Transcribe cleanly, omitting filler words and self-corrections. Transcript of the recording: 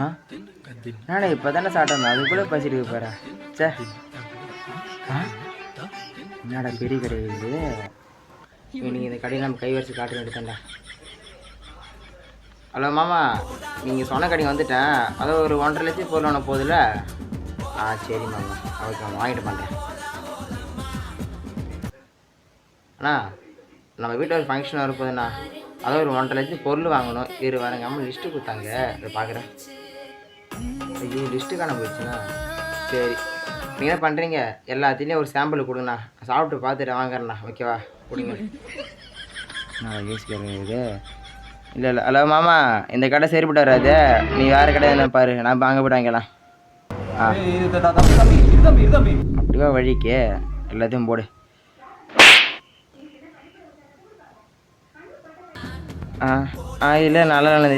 ஆ நானே இப்போ தானே சாப்பிட்டேன் அதுக்குள்ளே பசிட்டு போகிறேன் சே ஆ என்னடா பெரிய கடை இருக்குது நீங்கள் இந்த கடையில் நம்ம கை வச்சு காட்ட வேண்டியதாண்டா. ஹலோ மாமா, நீங்கள் சொன்ன கடைக்கு வந்துட்டேன். அதான் ஒரு 1.5 லட்சம் பொருள் ஒன்று போகுதுல்ல. ஆ சரி மாமா, ஓகே மாமா, வாங்கிட்டு பண்ணுறேன். அண்ணா நம்ம வீட்டில் ஒரு ஃபங்க்ஷன் வரப்போகுதுண்ணா, அதான் ஒரு 1.5 லட்சம் பொருள் வாங்கணும். வரேங்க அம்மா லிஸ்ட்டு கொடுத்தாங்க, அதை பார்க்குறேன். ஐயோ லிஸ்ட்டு காண போயிடுச்சுண்ணா. சரி நீங்கள் என்ன பண்ணுறீங்க, எல்லாத்துலேயும் ஒரு சாம்பிள் கொடுங்கண்ணா, சாப்பிட்டு பார்த்துட்டு வாங்குறேண்ணா. ஓகேவா கொடுங்க. நான் யோசிக்கிறேன் இது இல்லை இல்லை. ஹலோ மாமா, இந்த கடை சரிப்பட்டு வராது, நீ வேறு கடை என்ன பாரு, நான் அங்கே போய்ட்டு வாங்கிக்கலாம். ஆ அப்படிவா வழிக்கு எல்லாத்தையும் போடு. ஆ ஆ இல்லை நல்ல நல்லது.